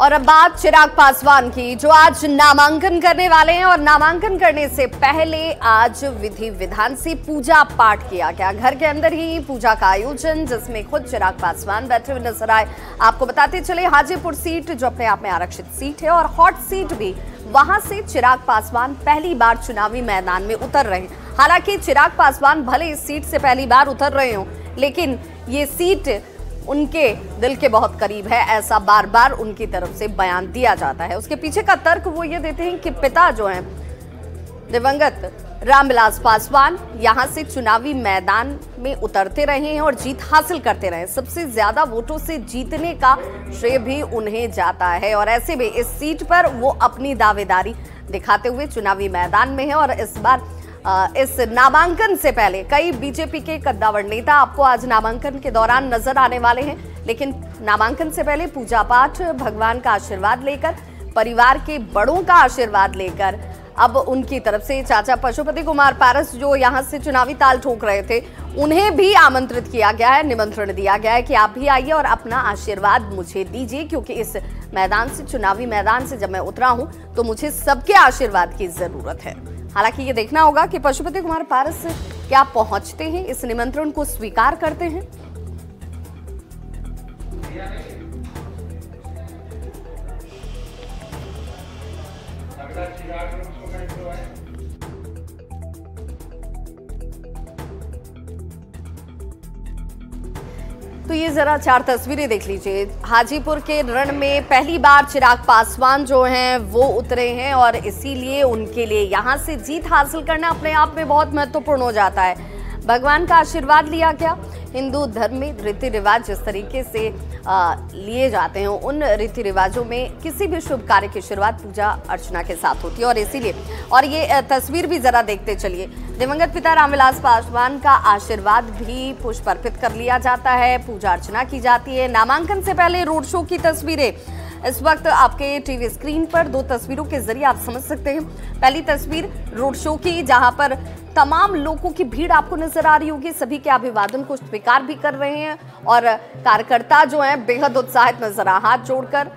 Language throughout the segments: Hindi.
और अब बात चिराग पासवान की, जो आज नामांकन करने वाले हैं। और नामांकन करने से पहले आज विधि विधान से पूजा पाठ किया गया। घर के अंदर ही पूजा का आयोजन, जिसमें खुद चिराग पासवान बैठे हुए नजर आए। आपको बताते चले, हाजीपुर सीट जो अपने आप में आरक्षित सीट है और हॉट सीट भी, वहां से चिराग पासवान पहली बार चुनावी मैदान में उतर रहे हैं। हालांकि चिराग पासवान भले इस सीट से पहली बार उतर रहे हों, लेकिन ये सीट उनके दिल के बहुत करीब है, ऐसा बार बार उनकी तरफ से बयान दिया जाता है। उसके पीछे का तर्क वो ये देते हैं कि पिता जो हैं दिवंगत रामविलास पासवान यहां से चुनावी मैदान में उतरते रहे हैं और जीत हासिल करते रहे। सबसे ज्यादा वोटों से जीतने का श्रेय भी उन्हें जाता है और ऐसे में इस सीट पर वो अपनी दावेदारी दिखाते हुए चुनावी मैदान में है। और इस बार इस नामांकन से पहले कई बीजेपी के कद्दावर नेता आपको आज नामांकन के दौरान नजर आने वाले हैं, लेकिन नामांकन से पहले पूजा पाठ, भगवान का आशीर्वाद लेकर, परिवार के बड़ों का आशीर्वाद लेकर अब उनकी तरफ से चाचा पशुपति कुमार पारस जो यहां से चुनावी ताल ठोक रहे थे, उन्हें भी आमंत्रित किया गया है, निमंत्रण दिया गया है कि आप भी आइए और अपना आशीर्वाद मुझे दीजिए, क्योंकि इस मैदान से, चुनावी मैदान से जब मैं उतरा हूं तो मुझे सबके आशीर्वाद की जरूरत है। हालांकि ये देखना होगा कि पशुपति कुमार पारस क्या पहुंचते हैं, इस निमंत्रण को स्वीकार करते हैं। तो ये जरा 4 तस्वीरें देख लीजिए। हाजीपुर के रण में पहली बार चिराग पासवान जो हैं वो उतरे हैं और इसीलिए उनके लिए यहाँ से जीत हासिल करना अपने आप में बहुत महत्वपूर्ण हो जाता है। भगवान का आशीर्वाद लिया गया। हिंदू धर्म में रीति रिवाज जिस तरीके से लिए जाते हैं, उन रीति रिवाजों में किसी भी शुभ कार्य की शुरुआत पूजा अर्चना के साथ होती है और इसीलिए, और ये तस्वीर भी जरा देखते चलिए, दिवंगत पिता रामविलास पासवान का आशीर्वाद भी पुष्प अर्पित कर लिया जाता है, पूजा अर्चना की जाती है। नामांकन से पहले रोड शो की तस्वीरें इस वक्त आपके टीवी स्क्रीन पर 2 तस्वीरों के जरिए आप समझ सकते हैं। पहली तस्वीर रोड शो की, जहां पर तमाम लोगों की भीड़ आपको नजर आ रही होगी, सभी के अभिवादन को स्वीकार भी कर रहे हैं और कार्यकर्ता जो हैं बेहद उत्साहित नजर आ, हाथ जोड़कर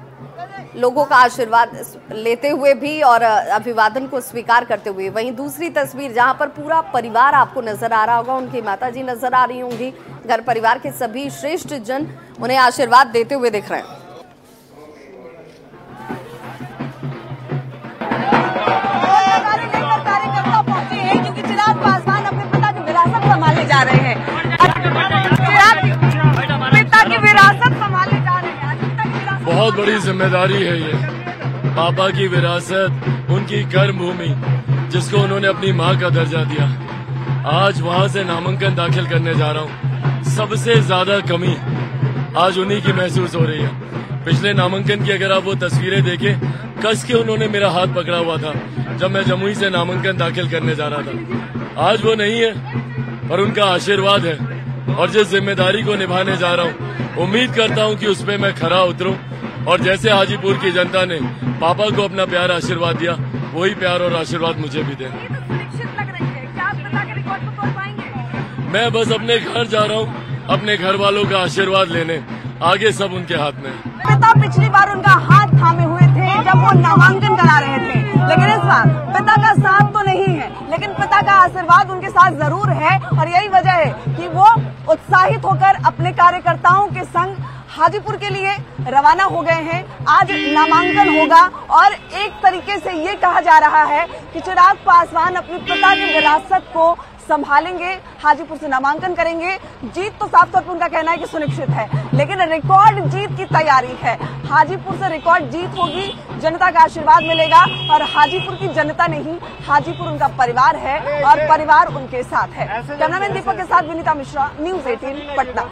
लोगों का आशीर्वाद लेते हुए भी और अभिवादन को स्वीकार करते हुए। वहीं दूसरी तस्वीर जहां पर पूरा परिवार आपको नजर आ रहा होगा, उनकी माताजी नजर आ रही होंगी, घर परिवार के सभी श्रेष्ठ जन उन्हें आशीर्वाद देते हुए दिख रहे हैं। जा रहे हैं, पिता की विरासत संभालने जा रहे हैं। बहुत बड़ी जिम्मेदारी है ये, पापा की विरासत, उनकी कर्मभूमि जिसको उन्होंने अपनी माँ का दर्जा दिया। आज वहाँ से नामांकन दाखिल करने जा रहा हूँ। सबसे ज्यादा कमी आज उन्हीं की महसूस हो रही है। पिछले नामांकन की अगर आप वो तस्वीरें देखें, कस के उन्होंने मेरा हाथ पकड़ा हुआ था जब मैं जमुई से नामांकन दाखिल करने जा रहा था। आज वो नहीं है और उनका आशीर्वाद है और जिस जिम्मेदारी को निभाने जा रहा हूँ, उम्मीद करता हूँ कि उस पे मैं खरा उतरूं और जैसे हाजीपुर की जनता ने पापा को अपना प्यार आशीर्वाद दिया, वही प्यार और आशीर्वाद मुझे भी दें। मैं बस अपने घर जा रहा हूँ, अपने घर वालों का आशीर्वाद लेने, आगे सब उनके हाथ में। पिता पिछली बार उनका हाथ थामे हुए थे जब वो नामांकन करा रहे थे, लेकिन इस बार पिता का साथ तो नहीं है, लेकिन पिता का आशीर्वाद उनके साथ जरूर है और यही वजह है कि वो उत्साहित होकर अपने कार्यकर्ताओं के संग हाजीपुर के लिए रवाना हो गए हैं। आज नामांकन होगा और एक तरीके से ये कहा जा रहा है कि चिराग पासवान अपने पिता की विरासत को संभालेंगे, हाजीपुर से नामांकन करेंगे। जीत तो साफ तौर पर उनका कहना है कि सुनिश्चित है, लेकिन रिकॉर्ड जीत की तैयारी है। हाजीपुर से रिकॉर्ड जीत होगी, जनता का आशीर्वाद मिलेगा और हाजीपुर की जनता नहीं, हाजीपुर उनका परिवार है और परिवार उनके साथ है। कैमरामैन दीपक के साथ विनीता मिश्रा, न्यूज़ 18 पटना।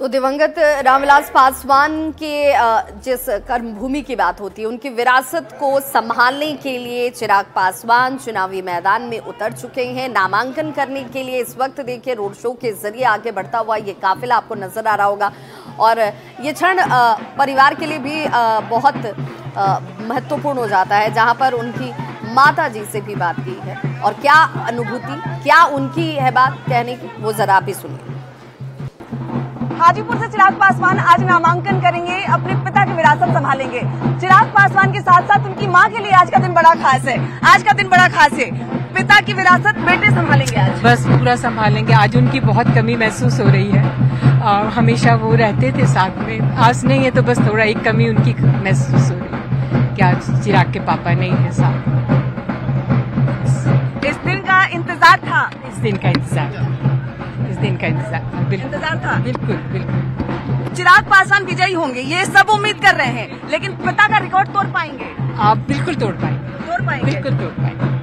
तो दिवंगत रामविलास पासवान के जिस कर्मभूमि की बात होती है, उनकी विरासत को संभालने के लिए चिराग पासवान चुनावी मैदान में उतर चुके हैं नामांकन करने के लिए। इस वक्त देखिए रोड शो के जरिए आगे बढ़ता हुआ ये काफिला आपको नजर आ रहा होगा और ये क्षण परिवार के लिए भी बहुत महत्वपूर्ण हो जाता है, जहां पर उनकी माता जी से भी बात की है और क्या अनुभूति, क्या उनकी है बात कहने की, वो जरा आप भी सुनिए। हाजीपुर से चिराग पासवान आज नामांकन करेंगे, अपने पिता की विरासत संभालेंगे। संभालेंगे। चिराग पासवान के साथ साथ उनकी मां के लिए आज का दिन बड़ा खास है। आज का दिन बड़ा खास है। पिता की विरासत बेटे संभालेंगे आज। बस पूरा संभालेंगे। आज उनकी बहुत कमी महसूस हो रही है और हमेशा वो रहते थे साथ में, आज नहीं है तो बस थोड़ा एक कमी उनकी महसूस हो रही है कि आज चिराग के पापा नहीं है साथ। इस दिन का इंतजार था। इस दिन का इंतजार बिल्कुल था। बिल्कुल बिल्कुल। चिराग पासवान विजयी होंगे ये सब उम्मीद कर रहे हैं, लेकिन पिता का रिकॉर्ड तोड़ पाएंगे? आप बिल्कुल तोड़ पाएंगे। तोड़ पाएंगे। बिल्कुल तोड़ पाएंगे।